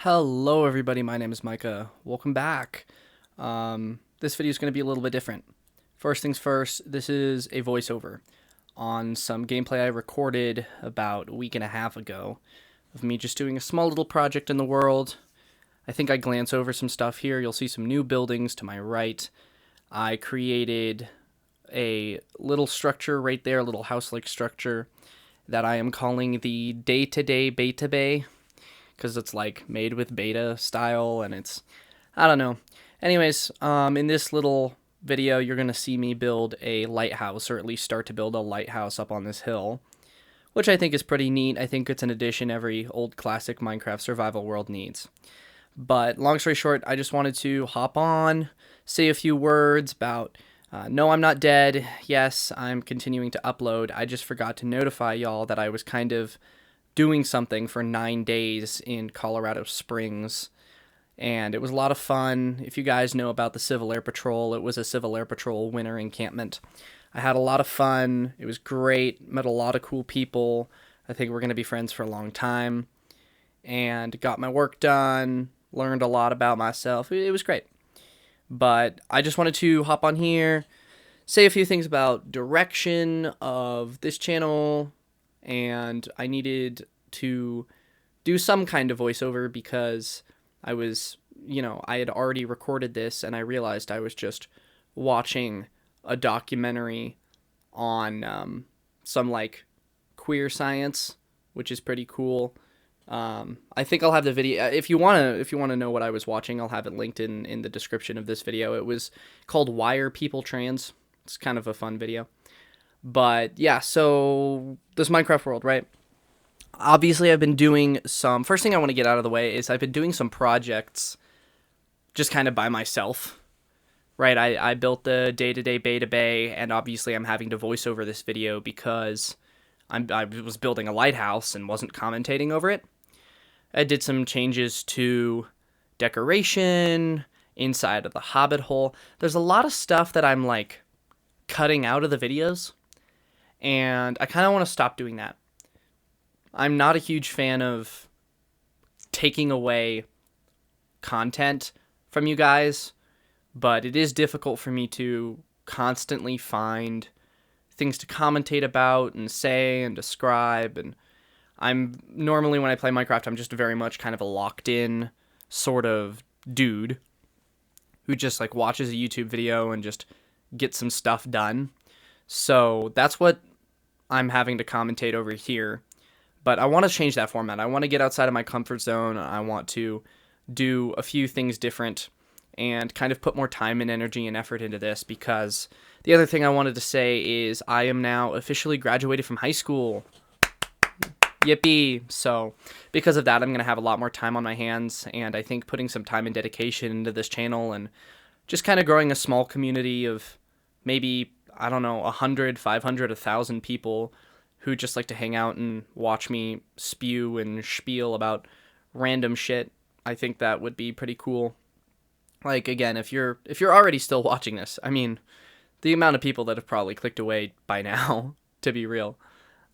Hello everybody, my name is Micah. Welcome back. This video is going to be a little bit different. First things first, this is a voiceover on some gameplay I recorded about a week and a half ago of me just doing a small little project in the world. I think I glance over some stuff here. You'll see some new buildings to my right. I created a little structure right there, a little house-like structure that I am calling the Day-to-Day Beta Bay, because it's like made with beta style and I don't know. Anyways, in this little video, you're going to see me build a lighthouse, or at least start to build a lighthouse up on this hill, which I think is pretty neat. I think it's an addition every old classic Minecraft survival world needs. But long story short, I just wanted to hop on, say a few words about, no, I'm not dead. Yes, I'm continuing to upload. I just forgot to notify y'all that I was kind of doing something for 9 days in Colorado Springs, and it was a lot of fun. If you guys know about the Civil Air Patrol, it was a Civil Air Patrol winter encampment. I had a lot of fun. It was great. Met a lot of cool people. I think we're going to be friends for a long time, and got my work done, learned a lot about myself. It was great. But I just wanted to hop on here, say a few things about direction of this channel, and I needed to do some kind of voiceover because I had already recorded this and I realized I was just watching a documentary on some like queer science, which is pretty cool. I think I'll have the video if you wanna know what I was watching. I'll have it linked in the description of this video. It was called "Why Are People Trans?" It's kind of a fun video. But yeah, so this Minecraft world, right? Obviously, I've been doing some. First thing I want to get out of the way is I've been doing some projects just kind of by myself, right? I built the Day-to-Day Beta Bay, and obviously I'm having to voice over this video because I was building a lighthouse and wasn't commentating over it. I did some changes to decoration, inside of the Hobbit hole. There's a lot of stuff that I'm like cutting out of the videos, and I kind of want to stop doing that. I'm not a huge fan of taking away content from you guys, but it is difficult for me to constantly find things to commentate about and say and describe. And I'm normally, when I play Minecraft, I'm just very much kind of a locked in sort of dude who just like watches a YouTube video and just gets some stuff done. So that's what I'm having to commentate over here. But I want to change that format. I want to get outside of my comfort zone. I want to do a few things different and kind of put more time and energy and effort into this, because the other thing I wanted to say is I am now officially graduated from high school. Yippee. So because of that, I'm going to have a lot more time on my hands, and I think putting some time and dedication into this channel and just kind of growing a small community of maybe, I don't know, 100, 500, 1,000 people who just like to hang out and watch me spew and spiel about random shit. I think that would be pretty cool. Like, again, if you're already still watching this, I mean, the amount of people that have probably clicked away by now, to be real.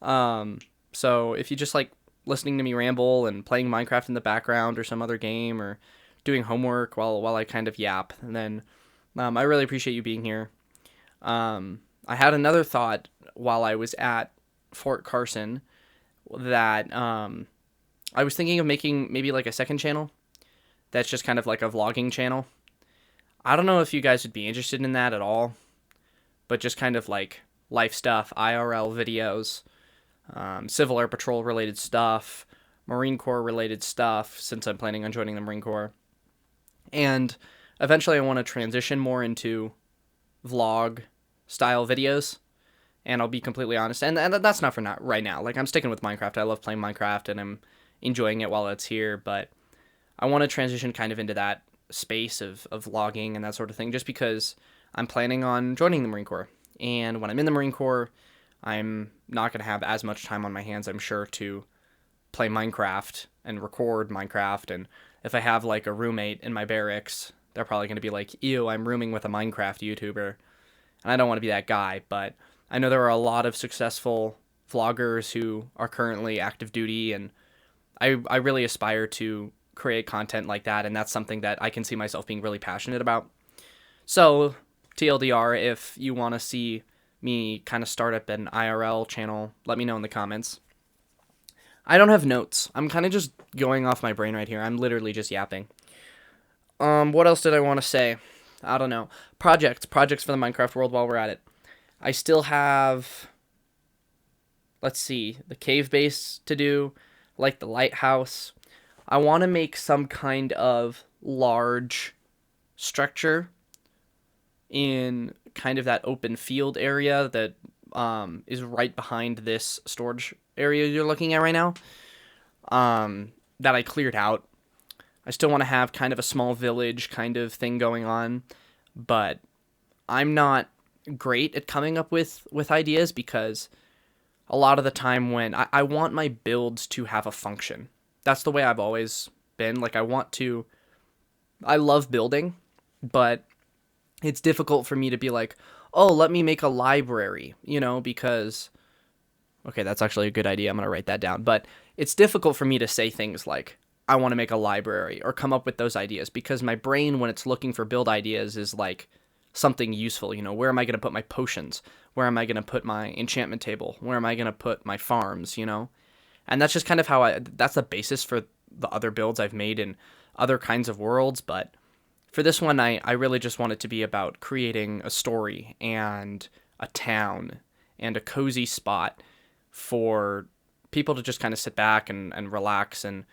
So if you just like listening to me ramble and playing Minecraft in the background or some other game or doing homework while I kind of yap, then I really appreciate you being here. I had another thought while I was at Fort Carson that I was thinking of making maybe like a second channel that's just kind of like a vlogging channel. I don't know if you guys would be interested in that at all, but just kind of like life stuff, IRL videos, Civil Air Patrol related stuff, Marine Corps related stuff, since I'm planning on joining the Marine Corps. And eventually I want to transition more into vlog style videos. And I'll be completely honest, and that's not for not right now. Like, I'm sticking with Minecraft. I love playing Minecraft, and I'm enjoying it while it's here. But I want to transition kind of into that space of vlogging and that sort of thing, just because I'm planning on joining the Marine Corps. And when I'm in the Marine Corps, I'm not going to have as much time on my hands, I'm sure, to play Minecraft and record Minecraft. And if I have, like, a roommate in my barracks, they're probably going to be like, ew, I'm rooming with a Minecraft YouTuber. And I don't want to be that guy, but I know there are a lot of successful vloggers who are currently active duty, and I really aspire to create content like that, and that's something that I can see myself being really passionate about. So, TLDR, if you want to see me kind of start up an IRL channel, let me know in the comments. I don't have notes. I'm kind of just going off my brain right here. I'm literally just yapping. What else did I want to say? I don't know. Projects for the Minecraft world while we're at it. I still have, let's see, the cave base to do, like the lighthouse. I want to make some kind of large structure in kind of that open field area that is right behind this storage area you're looking at right now, that I cleared out. I still want to have kind of a small village kind of thing going on, but I'm not great at coming up with ideas because a lot of the time when I want my builds to have a function. That's the way I've always been. Like, I love building, but it's difficult for me to be like, oh, let me make a library, because, okay, that's actually a good idea. I'm going to write that down. But it's difficult for me to say things like, I want to make a library or come up with those ideas because my brain, when it's looking for build ideas, is like something useful. Where am I going to put my potions? Where am I going to put my enchantment table? Where am I going to put my farms, And that's just kind of that's the basis for the other builds I've made in other kinds of worlds. But for this one, I really just want it to be about creating a story and a town and a cozy spot for people to just kind of sit back and relax and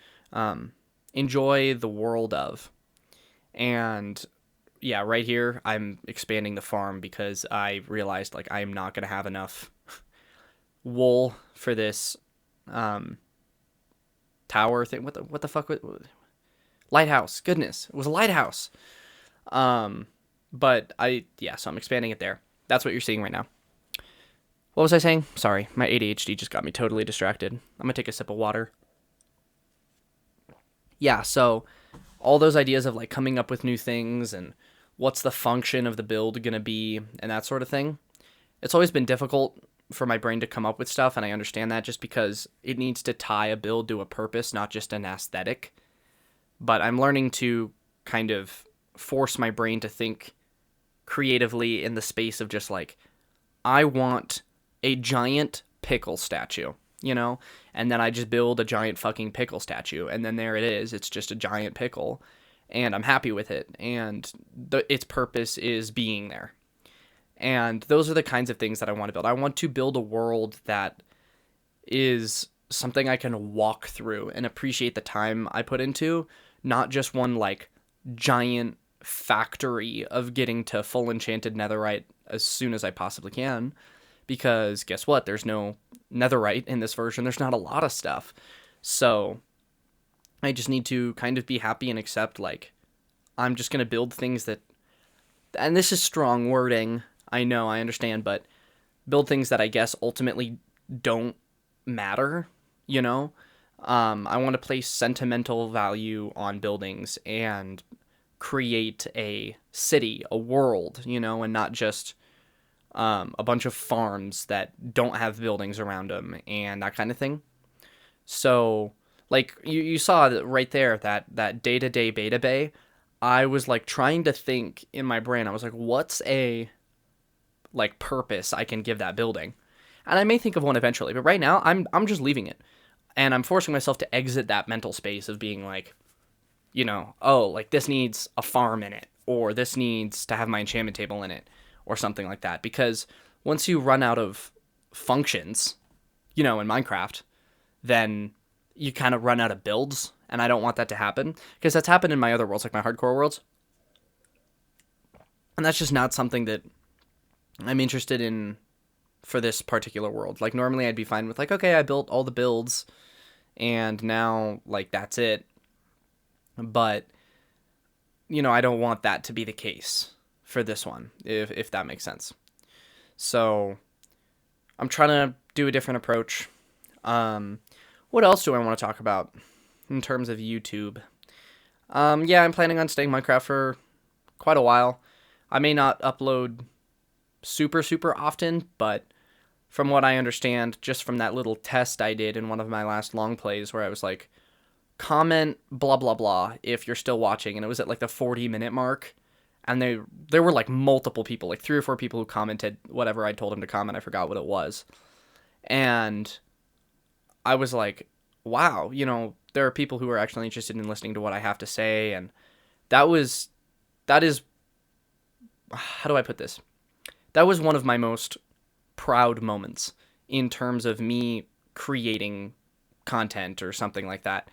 enjoy the world of. And yeah, right here, I'm expanding the farm because I realized like I am not going to have enough wool for this tower thing. What the fuck? Lighthouse. Goodness, it was a lighthouse. But so I'm expanding it there. That's what you're seeing right now. What was I saying? Sorry, my ADHD just got me totally distracted. I'm gonna take a sip of water. Yeah, so all those ideas of like coming up with new things and what's the function of the build gonna be and that sort of thing. It's always been difficult for my brain to come up with stuff, and I understand that just because it needs to tie a build to a purpose, not just an aesthetic. But I'm learning to kind of force my brain to think creatively in the space of just like, I want a giant pickle statue, and then I just build a giant fucking pickle statue, and then there it is. It's just a giant pickle, and I'm happy with it, and its purpose is being there. And those are the kinds of things that I want to build. I want to build a world that is something I can walk through and appreciate the time I put into, not just one like giant factory of getting to full enchanted netherite as soon as I possibly can. Because guess what? There's no netherite in this version. There's not a lot of stuff. So I just need to kind of be happy and accept, like, I'm just going to build things that, and this is strong wording, I know, I understand, but build things that I guess ultimately don't matter, I want to place sentimental value on buildings and create a city, a world, and not just a bunch of farms that don't have buildings around them and that kind of thing. So, like, you saw right there, that day-to-day beta bay, I was, like, trying to think in my brain. I was like, what's a, like, purpose I can give that building? And I may think of one eventually, but right now, I'm just leaving it. And I'm forcing myself to exit that mental space of being like, oh, like, this needs a farm in it, or this needs to have my enchantment table in it, or something like that. Because once you run out of functions, in Minecraft, then you kind of run out of builds, and I don't want that to happen, because that's happened in my other worlds, like my hardcore worlds. And that's just not something that I'm interested in for this particular world. Like, normally I'd be fine with, like, okay, I built all the builds, and now, like, that's it. But, I don't want that to be the case for this one, if that makes sense. So, I'm trying to do a different approach. What else do I want to talk about in terms of YouTube? Yeah, I'm planning on staying Minecraft for quite a while. I may not upload super, super often, but from what I understand, just from that little test I did in one of my last long plays where I was like, comment blah blah blah if you're still watching, and it was at like the 40-minute mark, and there were like multiple people, like 3 or 4 people who commented whatever I told them to comment. I forgot what it was. And I was like, wow, there are people who are actually interested in listening to what I have to say. And that is, how do I put this? That was one of my most proud moments in terms of me creating content or something like that.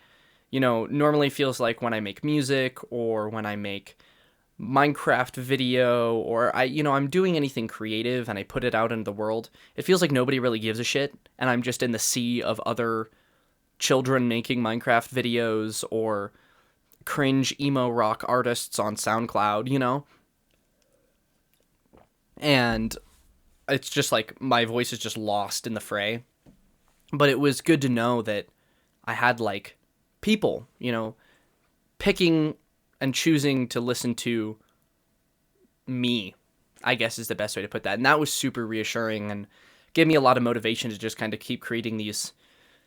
Normally feels like when I make music or when I make Minecraft video, or I'm doing anything creative and I put it out into the world, it feels like nobody really gives a shit, and I'm just in the sea of other children making Minecraft videos or cringe emo rock artists on SoundCloud. And it's just like my voice is just lost in the fray. But it was good to know that I had like people, picking and choosing to listen to me, I guess is the best way to put that. And that was super reassuring and gave me a lot of motivation to just kind of keep creating these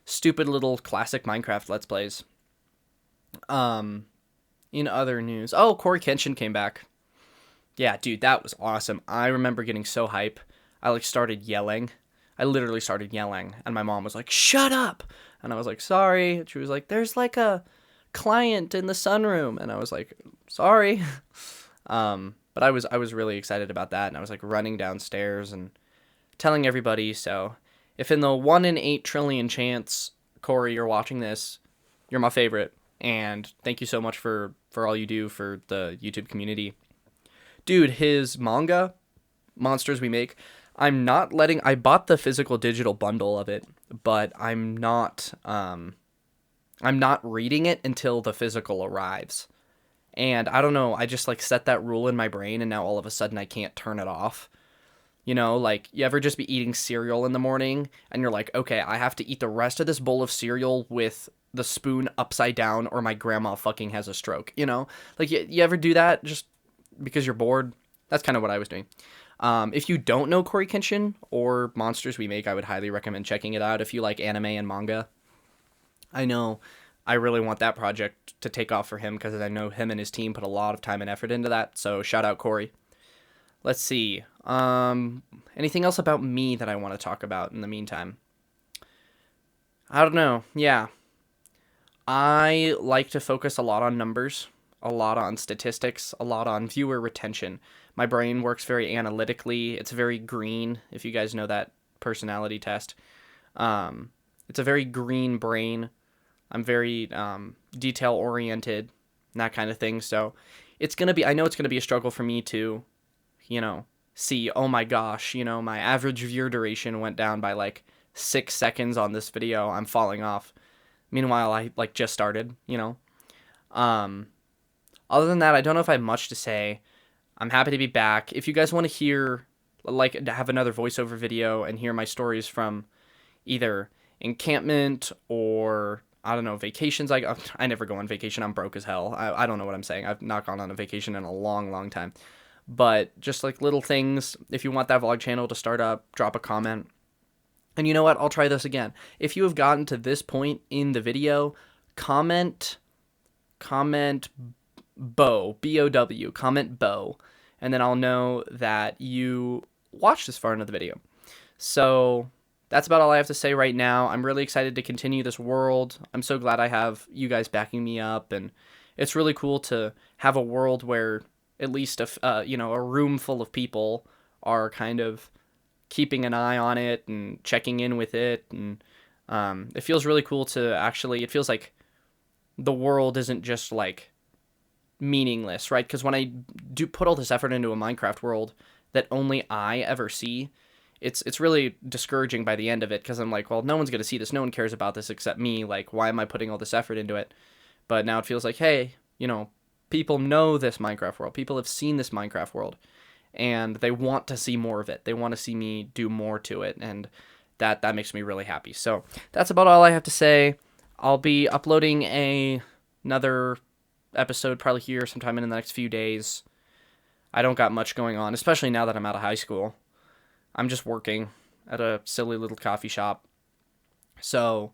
stupid little classic Minecraft Let's Plays. In other news, Cory Kenshin came back. Yeah, dude, that was awesome. I remember getting so hype. I started yelling. I literally started yelling, and my mom was like, "Shut up!" And I was like, "Sorry." And she was like, "There's like a client in the sunroom," and I was like, "Sorry." But I was really excited about that, and I was like running downstairs and telling everybody. So, if in the 1 in 8 trillion chance, Cory, you're watching this, you're my favorite, and thank you so much for all you do for the YouTube community. Dude, his manga, Monsters We Make, I bought the physical digital bundle of it, but I'm not reading it until the physical arrives. And I don't know, I just set that rule in my brain, and now all of a sudden I can't turn it off. You ever just be eating cereal in the morning and you're like, okay, I have to eat the rest of this bowl of cereal with the spoon upside down or my grandma fucking has a stroke, you ever do that just because you're bored? That's kind of what I was doing. If you don't know Cory Kenshin or Monsters We Make, I would highly recommend checking it out if you like anime and manga. I know I really want that project to take off for him because I know him and his team put a lot of time and effort into that, so shout out Cory. Let's see. Anything else about me that I want to talk about in the meantime? I don't know. Yeah. I like to focus a lot on numbers, a lot on statistics, a lot on viewer retention. My brain works very analytically. It's very green, if you guys know that personality test. It's a very green brain. I'm very detail-oriented, and that kind of thing. So I know it's going to be a struggle for me to, see, oh my gosh, my average viewer duration went down by 6 seconds on this video. I'm falling off. Meanwhile, I just started, Other than that, I don't know if I have much to say. I'm happy to be back. If you guys want to hear, to have another voiceover video and hear my stories from either encampment or, I don't know, vacations. I never go on vacation. I'm broke as hell. I don't know what I'm saying. I've not gone on a vacation in a long, long time. But just little things, if you want that vlog channel to start up, drop a comment. And you know what? I'll try this again. If you have gotten to this point in the video, comment Bow, B-O-W, comment Bow, and then I'll know that you watched this far into the video. So that's about all I have to say right now. I'm really excited to continue this world. I'm so glad I have you guys backing me up, and it's really cool to have a world where at least a room full of people are kind of keeping an eye on it and checking in with it, and it feels really cool to actually, it feels like the world isn't just meaningless, right? Because when I do put all this effort into a Minecraft world that only I ever see, it's really discouraging by the end of it, because I'm like, well, no one's going to see this, no one cares about this except me, why am I putting all this effort into it? But now it feels like, hey, people know this Minecraft world, people have seen this Minecraft world, and they want to see more of it, they want to see me do more to it, and that makes me really happy. So that's about all I have to say. I'll be uploading another episode probably here sometime in the next few days. I don't got much going on, especially now that I'm out of high school. I'm just working at a silly little coffee shop. So,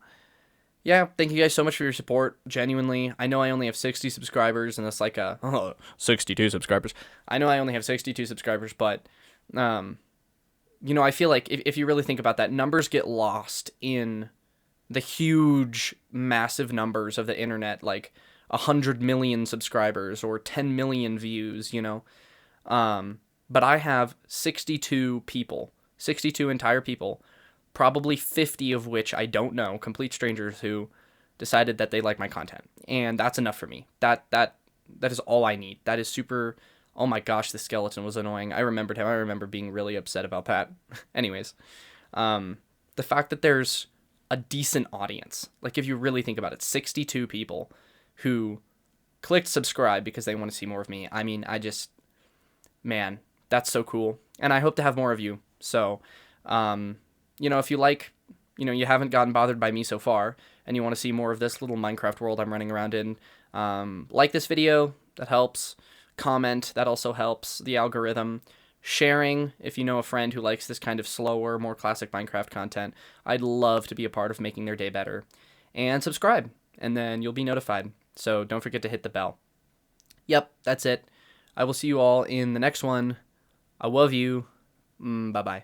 yeah, thank you guys so much for your support. Genuinely, I know I only have 60 subscribers, and that's like 62 subscribers. I know I only have 62 subscribers, but I feel like if you really think about that, numbers get lost in the huge, massive numbers of the internet, like 100 million subscribers or 10 million views. But I have 62 people, 62 entire people, probably 50 of which I don't know, complete strangers who decided that they like my content. And that's enough for me. That is all I need. That is super. Oh my gosh, the skeleton was annoying. I remembered him. I remember being really upset about that. Anyways, the fact that there's a decent audience, like if you really think about it, 62 people who clicked subscribe because they want to see more of me. I mean, man, that's so cool. And I hope to have more of you. So, if you you haven't gotten bothered by me so far and you want to see more of this little Minecraft world I'm running around in, like this video, that helps. Comment, that also helps the algorithm. Sharing, if you know a friend who likes this kind of slower, more classic Minecraft content, I'd love to be a part of making their day better. And subscribe, and then you'll be notified. So don't forget to hit the bell. Yep, that's it. I will see you all in the next one. I love you. Bye-bye.